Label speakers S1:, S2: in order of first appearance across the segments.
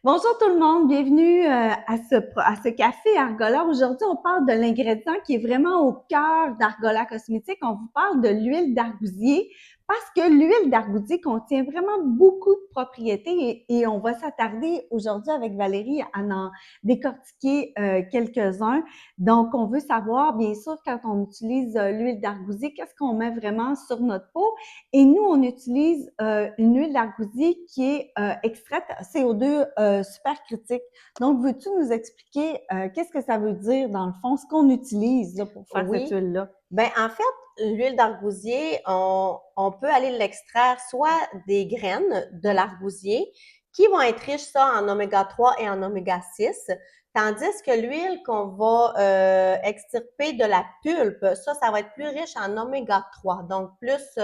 S1: Bonjour tout le monde, bienvenue à ce café Argola. Aujourd'hui, on parle de l'ingrédient qui est vraiment au cœur d'Argola Cosmétique. On vous parle de l'huile d'argousier parce que l'huile d'argousier contient vraiment beaucoup de propriétés et on va s'attarder aujourd'hui avec Valérie à en décortiquer quelques-uns. Donc, on veut savoir, bien sûr, quand on utilise l'huile d'argousier, qu'est-ce qu'on met vraiment sur notre peau? Et nous, on utilise une huile d'argousier qui est extraite CO2 supercritique. Donc, veux-tu nous expliquer qu'est-ce que ça veut dire, dans le fond, ce qu'on utilise là, pour faire cette
S2: Oui.
S1: huile-là?
S2: Ben, en fait, l'huile d'argousier, on peut aller l'extraire soit des graines de l'argousier qui vont être riches ça en oméga 3 et en oméga 6, tandis que l'huile qu'on va extirper de la pulpe, ça va être plus riche en oméga 3, donc plus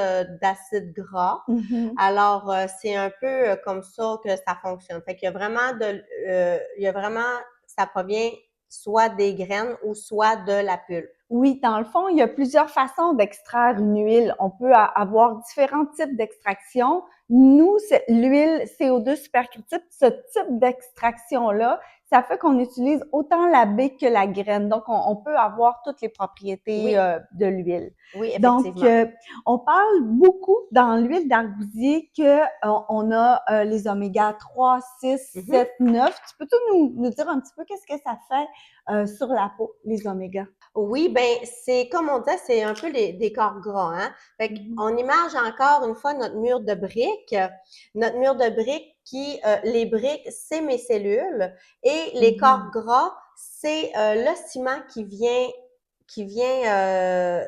S2: d'acide gras.
S1: Mhm.
S2: Alors, c'est un peu comme ça que ça fonctionne. Fait qu'il y a vraiment il y a vraiment, ça provient soit des graines ou soit de la pulpe.
S1: Oui, dans le fond, il y a plusieurs façons d'extraire une huile. On peut avoir différents types d'extraction. Nous, c'est l'huile CO2 supercritique, ce type d'extraction-là, ça fait qu'on utilise autant la baie que la graine. Donc, on peut avoir toutes les propriétés
S2: Oui,
S1: de l'huile.
S2: oui,
S1: Donc,
S2: effectivement.
S1: on parle beaucoup dans l'huile d'argousier que on a les oméga 3, 6,
S2: Mhm.
S1: 7, 9. Tu peux tout nous dire un petit peu qu'est-ce que ça fait sur la peau, les oméga?
S2: Oui, ben c'est comme on dit, c'est un peu des corps gras, hein. Fait
S1: Mhm.
S2: qu'on image encore une fois notre mur de briques, les briques, c'est mes cellules et les corps
S1: Mhm.
S2: gras, c'est le ciment qui vient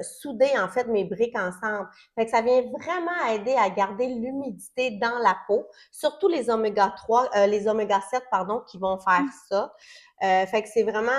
S2: souder en fait mes briques ensemble. Fait que ça vient vraiment aider à garder l'humidité dans la peau, surtout les oméga 3, les oméga 7 pardon, qui vont faire ça. Fait que c'est vraiment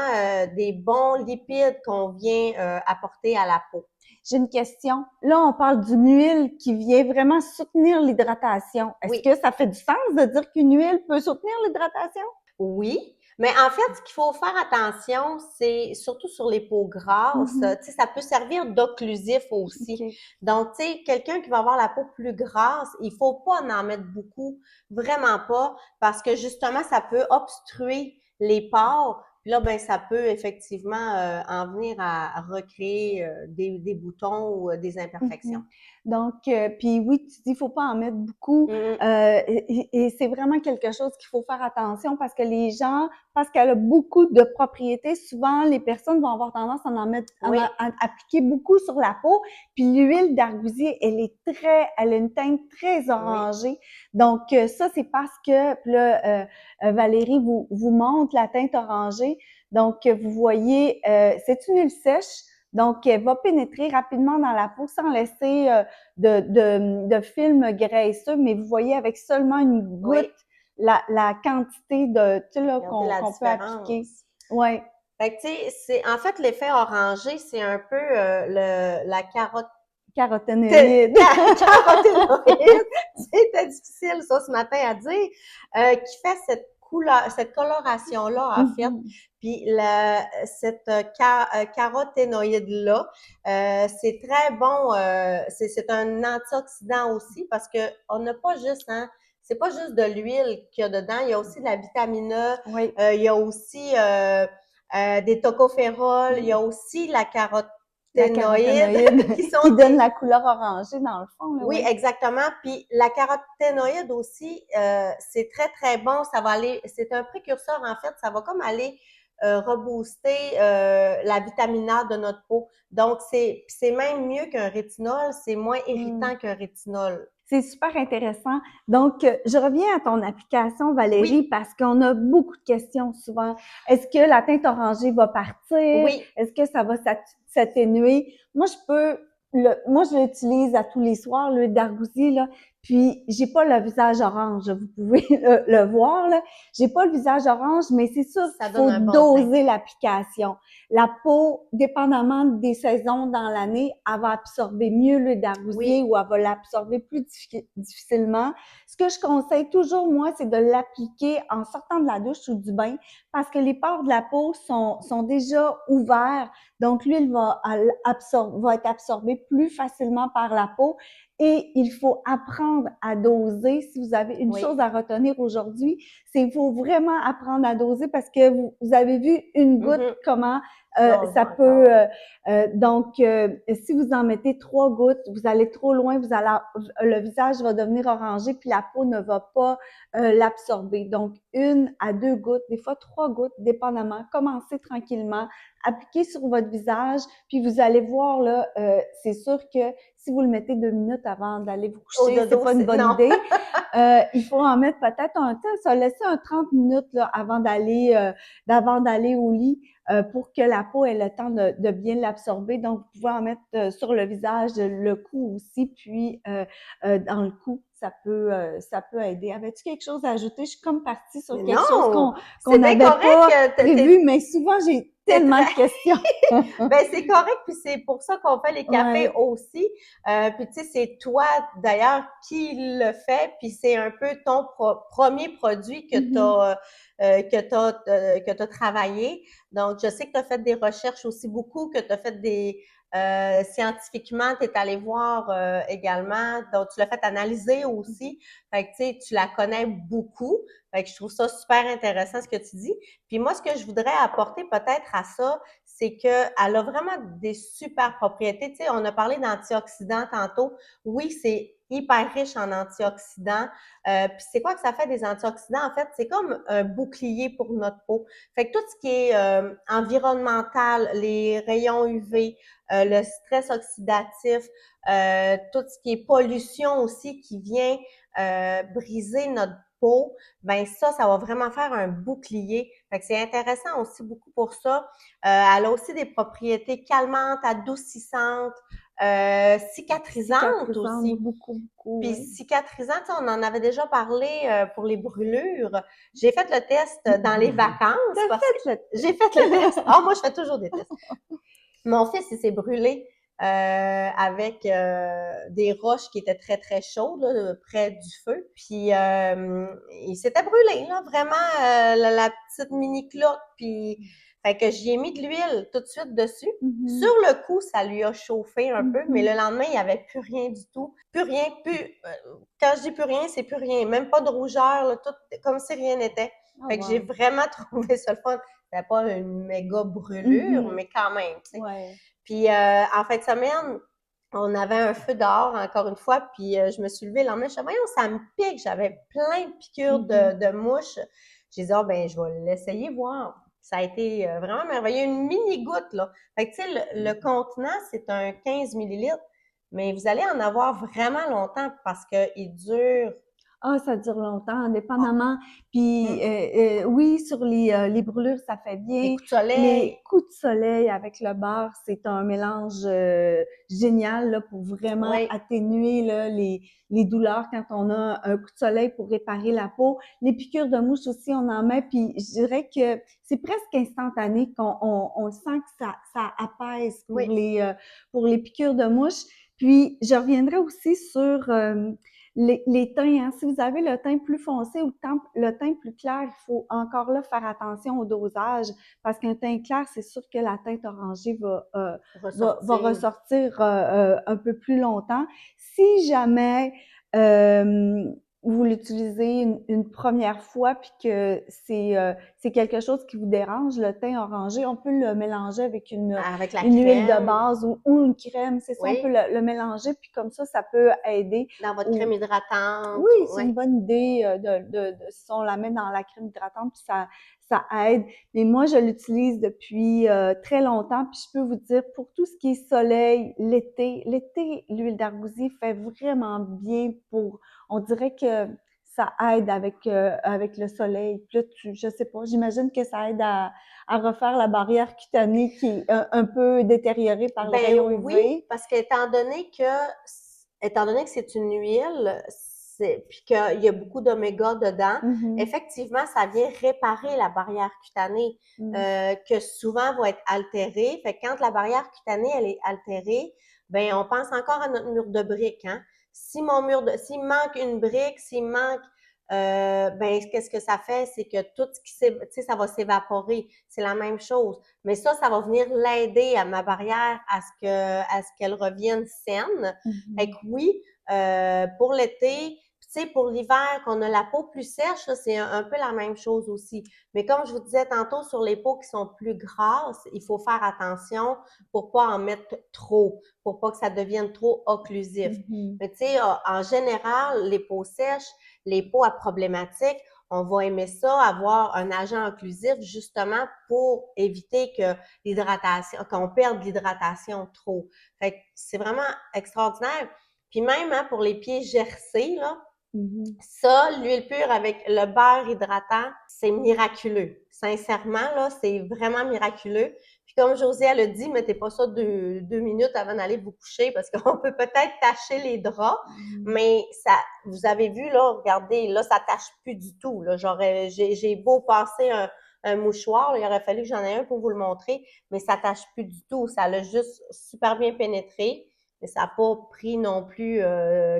S2: des bons lipides qu'on vient apporter à la peau.
S1: J'ai une question. Là, on parle d'une huile qui vient vraiment soutenir l'hydratation. Est-ce
S2: Oui,
S1: que ça fait du sens de dire qu'une huile peut soutenir l'hydratation?
S2: oui. Mais en fait, ce qu'il faut faire attention, c'est surtout sur les peaux grasses,
S1: Mhm.
S2: tu sais, ça peut servir d'occlusif aussi.
S1: OK.
S2: Donc, tu sais, quelqu'un qui va avoir la peau plus grasse, il faut pas en mettre beaucoup, vraiment pas, parce que justement, ça peut obstruer les pores. Puis là, ben, ça peut effectivement en venir à recréer des boutons ou des imperfections.
S1: Mhm. Donc, puis oui, tu dis, il faut pas en mettre beaucoup.
S2: Mm,
S1: Et c'est vraiment quelque chose qu'il faut faire attention parce que les gens, parce qu'elle a beaucoup de propriétés, souvent les personnes vont avoir tendance à en mettre,
S2: oui,
S1: à appliquer beaucoup sur la peau. Puis l'huile d'argousier, elle a une teinte très
S2: oui.
S1: orangée. Donc ça, c'est parce que, puis là, Valérie vous montre la teinte orangée. Donc vous voyez, c'est une huile sèche. Donc, elle va pénétrer rapidement dans la peau sans laisser de film graisseux, mais vous voyez avec seulement une goutte
S2: Oui,
S1: la quantité de, tu sais, là,
S2: regardez la
S1: qu'on peut appliquer.
S2: différence.
S1: Ouais.
S2: Fait que, tu sais, c'est, en fait, l'effet orangé, c'est un peu la carotte,
S1: Caroténoïde.
S2: caroténoïde, c'était difficile, ça, ce matin à dire, qui fait cette couleur, cette coloration-là, en fait.
S1: Mhm.
S2: Puis, cette caroténoïde-là, c'est très bon, c'est un antioxydant aussi parce que on n'a pas juste, hein, c'est pas juste de l'huile qu'il y a dedans, il y a aussi de la vitamine E,
S1: Oui.
S2: il y a aussi des tocophérols, il y a aussi la
S1: La
S2: caroténoïde
S1: caroténoïde
S2: qui
S1: qui
S2: sont
S1: donne la couleur orangée dans le fond, là,
S2: oui,
S1: oui.
S2: exactement. Puis la caroténoïde aussi, c'est très, très bon. Ça va aller, c'est un précurseur en fait, ça va comme aller rebooster la vitamine A de notre peau. Donc, c'est même mieux qu'un rétinol, c'est moins
S1: Mm.
S2: irritant qu'un rétinol.
S1: C'est super intéressant. Donc, je reviens à ton application, Valérie,
S2: Oui,
S1: parce qu'on a beaucoup de questions souvent. Est-ce que la teinte orangée va partir?
S2: oui,
S1: Est-ce que ça va s'atténuer? Moi, je l'utilise à tous les soirs, l'huile d'argousier, là. Puis, j'ai pas le visage orange. Vous pouvez le voir, là. J'ai pas le visage orange, mais c'est sûr
S2: ça
S1: qu'il
S2: donne
S1: faut
S2: un bon teint.
S1: doser l'application. La peau, dépendamment des saisons dans l'année, elle va absorber mieux l'huile d'argousier
S2: Oui,
S1: ou elle va l'absorber plus difficilement. Ce que je conseille toujours, moi, c'est de l'appliquer en sortant de la douche ou du bain parce que les pores de la peau sont déjà ouverts. Donc, l'huile va être absorbée plus facilement par la peau et il faut apprendre à doser. Si vous avez une chose à retenir aujourd'hui, c'est qu'il faut vraiment apprendre à doser parce que vous avez vu une goutte, comment ça peut... donc, si vous en mettez 3 gouttes, vous allez trop loin, le visage va devenir orangé puis la peau ne va pas l'absorber. Donc, 1 à 2 gouttes, des fois 3 gouttes, dépendamment. Commencez tranquillement, appliquez sur votre visage, puis vous allez voir, là, c'est sûr que si vous le mettez 2 minutes avant d'aller vous coucher, c'est pas une bonne idée. Il faut en mettre peut-être un temps, ça laisser un 30 minutes là, avant d'aller au lit pour que la peau ait le temps de bien l'absorber. Donc, vous pouvez en mettre sur le visage, le cou aussi, puis dans le cou. Ça peut aider. Avais-tu quelque chose à ajouter? Je suis comme partie sur quelque chose qu'on n'avait pas prévu, mais souvent, j'ai tellement de questions.
S2: Ben, c'est correct, puis c'est pour ça qu'on fait les cafés aussi. Puis tu sais, c'est toi, d'ailleurs, qui le fait, puis c'est un peu ton premier produit que t'as travaillé. Donc, je sais que tu as fait des recherches aussi beaucoup, que tu as fait des... scientifiquement, tu es allé voir également, donc tu l'as fait analyser aussi. Fait que tu sais, tu la connais beaucoup. Fait que je trouve ça super intéressant ce que tu dis. Puis moi, ce que je voudrais apporter peut-être à ça, c'est qu'elle a vraiment des super propriétés. Tu sais, on a parlé d'antioxydants tantôt. Oui, c'est hyper riche en antioxydants. Puis c'est quoi que ça fait des antioxydants? En fait, c'est comme un bouclier pour notre peau. Fait que tout ce qui est environnemental, les rayons UV, le stress oxydatif, tout ce qui est pollution aussi qui vient briser notre peau, ben ça va vraiment faire un bouclier. Fait que c'est intéressant aussi beaucoup pour ça. Elle a aussi des propriétés calmantes, adoucissantes, cicatrisantes aussi.
S1: Beaucoup.
S2: Puis cicatrisante, on en avait déjà parlé pour les brûlures. J'ai fait le test dans les vacances. J'ai fait le test. Ah, moi, je fais toujours des tests. Mon fils, il s'est brûlé avec des roches qui étaient très, très chaudes, là, près du feu. Puis, il s'était brûlé, là, vraiment, la petite mini-cloque. Puis, fait que j'y ai mis de l'huile tout de suite dessus. Sur le coup, ça lui a chauffé un peu, mais le lendemain, il n'y avait plus rien du tout. Plus rien, quand je dis plus rien, c'est plus rien. Même pas de rougeur, là, tout comme si rien n'était. Fait que j'ai vraiment trouvé ça le fun. C'était pas une méga brûlure, mais quand même, tu sais.
S1: Ouais.
S2: Puis en fin de semaine, on avait un feu dehors, encore une fois, puis je me suis levée le lendemain, je me suis dit, voyons, ça me pique, j'avais plein de piqûres de mouches. J'ai dit, ben, je vais l'essayer, voir. Ça a été vraiment merveilleux, une mini-goutte, là. Fait que, tu sais, le contenant, c'est un 15 millilitres, mais vous allez en avoir vraiment longtemps parce qu'il dure.
S1: Ah, ça dure longtemps, indépendamment. Puis oui, sur les brûlures, ça fait bien.
S2: Les coups de soleil.
S1: Les coups de soleil avec le beurre, c'est un mélange génial là, pour vraiment atténuer là, les douleurs quand on a un coup de soleil pour réparer la peau. Les piqûres de mouche aussi, on en met. Puis je dirais que c'est presque instantané qu'on le sent que ça apaise pour les piqûres de mouche. Puis je reviendrai aussi sur les teints, hein. Si vous avez le teint plus foncé ou le teint plus clair, il faut encore là faire attention au dosage parce qu'un teint clair, c'est sûr que la teinte orangée va ressortir un peu plus longtemps. Si jamais vous l'utilisez une première fois puis que c'est quelque chose qui vous dérange, le teint orangé, on peut le mélanger avec une huile de base ou une crème, c'est ça, on peut le mélanger puis comme ça peut aider.
S2: Dans votre crème hydratante.
S1: Oui, c'est une bonne idée si on la met dans la crème hydratante puis ça aide. Mais moi, je l'utilise depuis très longtemps puis je peux vous dire, pour tout ce qui est soleil, l'été, l'huile d'argousier fait vraiment bien on dirait que ça aide avec le soleil. Puis là, je sais pas, j'imagine que ça aide à refaire la barrière cutanée qui est un peu détériorée par le rayon UV.
S2: Oui, parce qu'étant donné que c'est une huile, puis qu'il y a beaucoup d'oméga dedans, effectivement, ça vient réparer la barrière cutanée que souvent va être altérée. Fait que quand la barrière cutanée, elle est altérée, ben on pense encore à notre mur de briques, hein. S'il manque une brique, s'il manque ben qu'est-ce que ça fait, c'est que tout ce qui tu sais, ça va s'évaporer. C'est la même chose. Mais ça va venir l'aider à ma barrière à ce qu'elle revienne saine. Fait que oui, pour l'été. Tu sais, pour l'hiver, qu'on a la peau plus sèche, là, c'est un peu la même chose aussi. Mais comme je vous disais tantôt, sur les peaux qui sont plus grasses, il faut faire attention pour pas en mettre trop, pour pas que ça devienne trop occlusif.
S1: Mhm.
S2: Mais tu sais, en général, les peaux sèches, les peaux à problématique, on va aimer ça, avoir un agent occlusif justement pour éviter que qu'on perde l'hydratation trop. Fait que c'est vraiment extraordinaire. Puis même hein, pour les pieds gercés, là,
S1: Mhm.
S2: ça, l'huile pure avec le beurre hydratant, c'est miraculeux. Sincèrement, là, c'est vraiment miraculeux. Puis comme Josie, elle a dit, mettez pas ça 2 minutes avant d'aller vous coucher parce qu'on peut peut-être tacher les draps, mais ça, vous avez vu, là, regardez, là, ça tâche plus du tout, là. J'ai beau passer un mouchoir, là, il aurait fallu que j'en ai un pour vous le montrer, mais ça tâche plus du tout. Ça l'a juste super bien pénétré, mais ça n'a pas pris non plus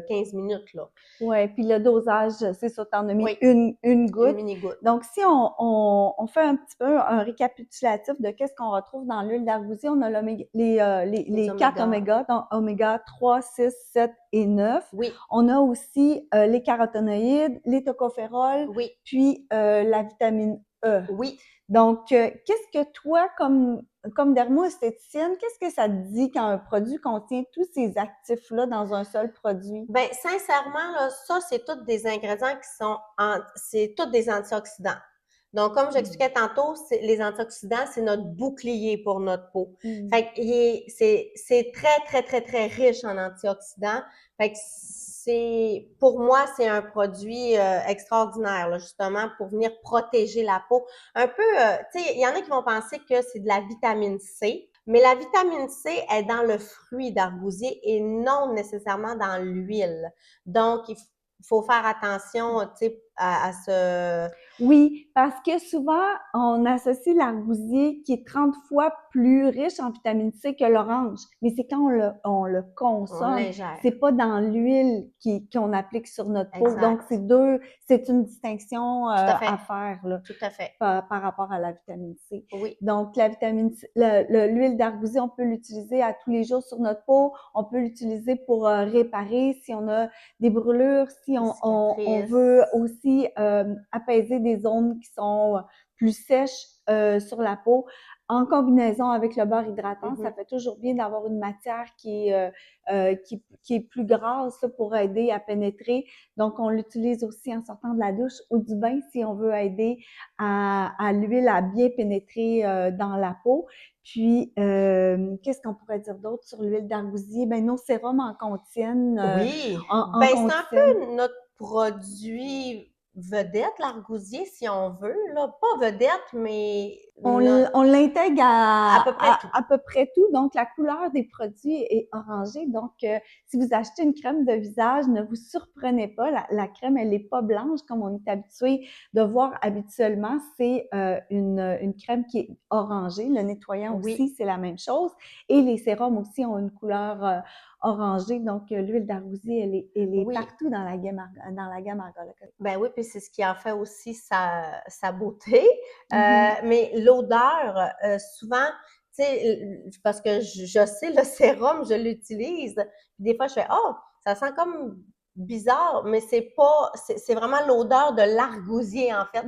S2: 15 minutes, là.
S1: Ouais, puis le dosage, c'est ça, t'en as mis
S2: Oui,
S1: une
S2: une
S1: goutte.
S2: mini-goutte.
S1: Donc, si on fait un petit peu un récapitulatif de qu'est-ce qu'on retrouve dans l'huile d'argousier, on a les 4 oméga, donc oméga 3, 6, 7 et 9.
S2: Oui,
S1: On a aussi les caroténoïdes, les tocophérols,
S2: oui,
S1: puis la vitamine E.
S2: oui.
S1: Donc, qu'est-ce que toi, comme dermo-esthéticienne, qu'est-ce que ça te dit quand un produit contient tous ces actifs-là dans un seul produit?
S2: Ben, sincèrement, là, ça, c'est tous des ingrédients c'est tous des antioxydants. Donc, comme j'expliquais tantôt, les antioxydants, c'est notre bouclier pour notre peau.
S1: Mm.
S2: Fait que c'est très, très, très, très riche en antioxydants. Fait que pour moi, c'est un produit extraordinaire, là, justement, pour venir protéger la peau. Un peu, tu sais, il y en a qui vont penser que c'est de la vitamine C, mais la vitamine C est dans le fruit d'argousier et non nécessairement dans l'huile. Donc, il faut faire attention, tu sais, à ce...
S1: Oui, parce que souvent, on associe l'argousier qui est 30 fois plus riche en vitamine C que l'orange. Mais c'est quand on le
S2: On
S1: consomme.
S2: l'ingère.
S1: C'est pas dans l'huile qu'on applique sur notre peau. Donc,
S2: Exact.
S1: c'est une distinction
S2: Tout à fait.
S1: à faire, là,
S2: Tout à fait.
S1: par rapport à la vitamine C.
S2: Oui.
S1: Donc, la vitamine C, l'huile d'argousier, on peut l'utiliser à tous les jours sur notre peau. On peut l'utiliser pour réparer si on a des brûlures, si on veut aussi apaiser des zones qui sont plus sèches sur la peau. En combinaison avec le beurre hydratant, ça fait toujours bien d'avoir une matière qui est plus grasse là, pour aider à pénétrer. Donc, on l'utilise aussi en sortant de la douche ou du bain si on veut aider à l'huile à bien pénétrer dans la peau. Puis, qu'est-ce qu'on pourrait dire d'autre sur l'huile d'argousier? Ben, nos sérums en contiennent.
S2: Oui.
S1: En
S2: Ben, c'est un
S1: contiennent.
S2: peu notre produit vedette, l'argousier, si on veut, là. Pas vedette, mais
S1: On l'intègre
S2: à peu près tout.
S1: à peu près tout. Donc, la couleur des produits est orangée. Donc, si vous achetez une crème de visage, ne vous surprenez pas. La crème, elle n'est pas blanche comme on est habitué de voir habituellement. C'est une crème qui est orangée. Le nettoyant
S2: Oui.
S1: aussi, c'est la même chose. Et les sérums aussi ont une couleur orangée. Donc, l'huile d'argousier, elle est
S2: Oui.
S1: partout dans la gamme Argola.
S2: Ben oui, puis c'est ce qui en fait aussi sa beauté. Mais l'odeur, souvent, tu sais, parce que je sais, le sérum, je l'utilise. Des fois, je fais, oh, ça sent comme bizarre, mais c'est vraiment l'odeur de l'argousier, en fait,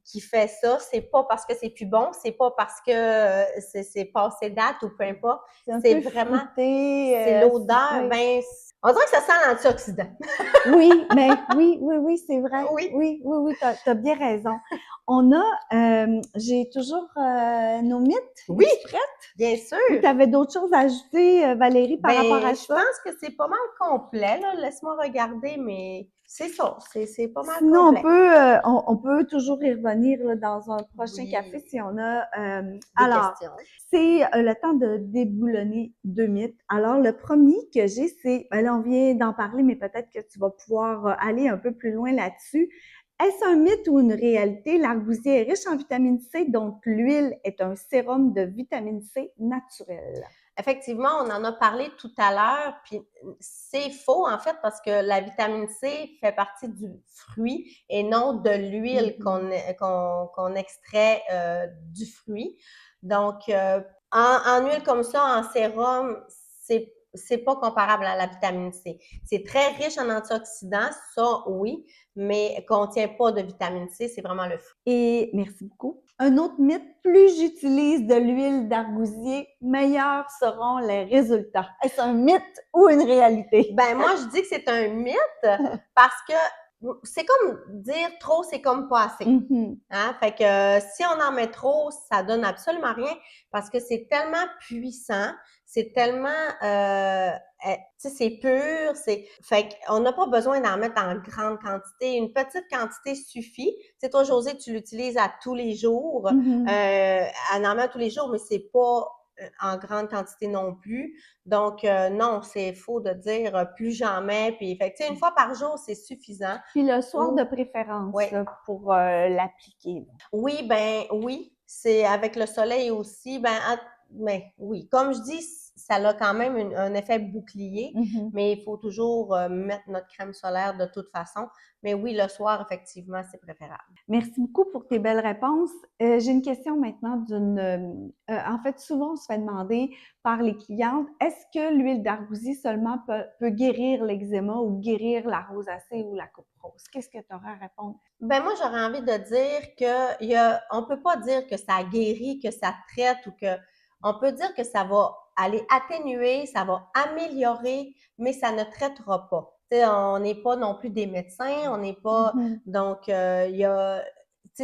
S2: qui fait ça. C'est pas parce que c'est plus bon, c'est pas parce que c'est passé date ou peu importe.
S1: C'est vraiment,
S2: fruité, c'est l'odeur,
S1: oui.
S2: Ben, on dirait que ça sent l'antioxydant.
S1: Oui, mais oui, c'est vrai.
S2: Oui.
S1: Oui, t'as bien raison. On a, j'ai toujours nos mythes.
S2: Oui,
S1: es-tu prête?
S2: Bien
S1: Ou
S2: sûr.
S1: t'avais d'autres choses à ajouter, Valérie, par rapport à
S2: Je
S1: ça?
S2: pense que c'est pas mal complet, là. Laisse-moi regarder, mais c'est ça. C'est pas mal
S1: Sinon,
S2: complet.
S1: on peut toujours y revenir là, dans un prochain
S2: Oui.
S1: café si on a.
S2: Des questions.
S1: C'est le temps de déboulonner 2 mythes. Alors, le premier que j'ai, c'est, ben là, on vient d'en parler, mais peut-être que tu vas pouvoir aller un peu plus loin là-dessus. Est-ce un mythe ou une réalité? L'argousier est riche en vitamine C, donc l'huile est un sérum de vitamine C naturelle.
S2: Effectivement, on en a parlé tout à l'heure, puis c'est faux en fait parce que la vitamine C fait partie du fruit et non de l'huile qu'on extrait du fruit. Donc, en huile comme ça, en sérum, c'est c'est pas comparable à la vitamine C. C'est très riche en antioxydants, ça, oui, mais contient pas de vitamine C, c'est vraiment le fruit.
S1: Et merci beaucoup. Un autre mythe, plus j'utilise de l'huile d'argousier, meilleurs seront les résultats. Est-ce un mythe ou une réalité?
S2: Ben, moi, je dis que c'est un mythe parce que c'est comme dire trop, c'est comme pas assez. Hein? Fait que si on en met trop, ça donne absolument rien parce que c'est tellement puissant, c'est tellement, tu sais, c'est pur, fait qu'on n'a pas besoin d'en mettre en grande quantité. Une petite quantité suffit. Tu sais, toi, Josée, tu l'utilises à tous les jours, en mettre tous les jours, mais c'est pas en grande quantité non plus. Donc, non, c'est faux de dire plus j'en mets. Puis, fait que, tu sais, une fois par jour, c'est suffisant.
S1: Puis le soir de préférence
S2: Oui.
S1: là, pour l'appliquer.
S2: Oui, ben oui, c'est avec le soleil aussi. Mais oui, comme je dis, ça a quand même un effet bouclier, mais il faut toujours mettre notre crème solaire de toute façon. Mais oui, le soir, effectivement, c'est préférable.
S1: Merci beaucoup pour tes belles réponses. J'ai une question maintenant en fait, souvent, on se fait demander par les clientes, est-ce que l'huile d'argousier seulement peut guérir l'eczéma ou guérir la rosacée ou la coupe rose? Qu'est-ce que tu aurais à répondre?
S2: Ben moi, j'aurais envie de dire on peut pas dire que ça guérit, que ça traite ou que, on peut dire que ça va aller atténuer, ça va améliorer, mais ça ne traitera pas. Tu sais, on n'est pas non plus des médecins, on n'est pas, donc, tu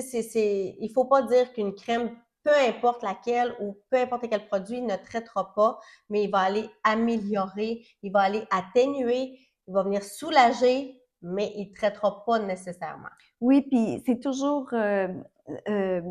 S2: sais, il faut pas dire qu'une crème, peu importe laquelle ou peu importe quel produit, ne traitera pas, mais il va aller améliorer, il va aller atténuer, il va venir soulager, mais il ne traitera pas nécessairement.
S1: Oui, puis c'est toujours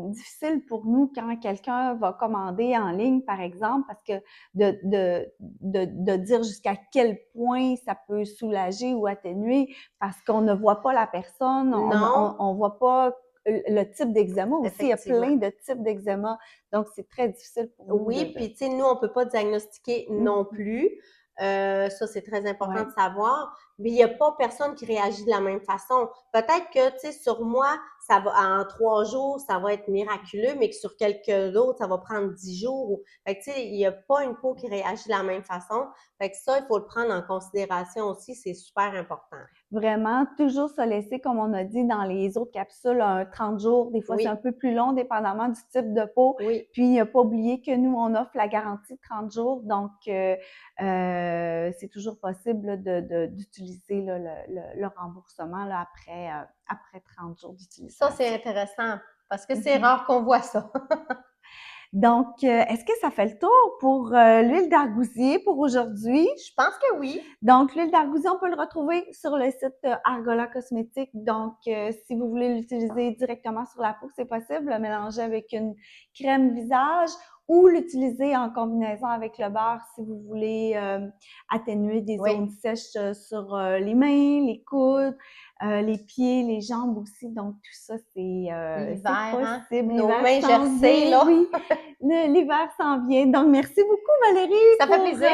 S1: difficile pour nous quand quelqu'un va commander en ligne, par exemple, parce que de dire jusqu'à quel point ça peut soulager ou atténuer, parce qu'on ne voit pas la personne, on voit pas le type d'eczéma aussi, il y a plein de types d'eczéma, donc c'est très difficile pour nous.
S2: Oui, puis tu sais, nous, on peut pas diagnostiquer non plus. Ça, c'est très important de savoir. Mais il n'y a pas personne qui réagit de la même façon. Peut-être que, tu sais, sur moi, ça va, en 3 jours, ça va être miraculeux, mais que sur quelques d'autres, ça va prendre 10 jours. Fait que, tu sais, il n'y a pas une peau qui réagit de la même façon. Fait que ça, il faut le prendre en considération aussi. C'est super important.
S1: Vraiment, toujours se laisser, comme on a dit dans les autres capsules, 30 jours. Des fois, c'est un peu plus long, dépendamment du type de peau.
S2: Oui.
S1: Puis, il n'y a pas oublié que nous, on offre la garantie de 30 jours. Donc, c'est toujours possible d'utiliser le remboursement là, après 30 jours d'utilisation.
S2: Ça, c'est intéressant parce que c'est rare qu'on voit ça.
S1: Donc, est-ce que ça fait le tour pour l'huile d'argousier pour aujourd'hui?
S2: Je pense que oui.
S1: Donc, l'huile d'argousier, on peut le retrouver sur le site Argola Cosmétiques. Donc, si vous voulez l'utiliser directement sur la peau, c'est possible. Le mélanger avec une crème visage ou l'utiliser en combinaison avec le beurre si vous voulez atténuer des zones sèches sur les mains, les coudes, les pieds, les jambes aussi. Donc, tout ça, c'est possible.
S2: Nos mains gercées, là.
S1: Oui, l'hiver s'en vient. Donc, merci beaucoup, Valérie,
S2: ça fait plaisir.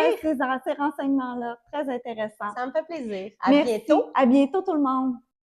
S1: Ces renseignements-là. Très intéressants.
S2: Ça me fait plaisir. À bientôt.
S1: À bientôt, tout le monde.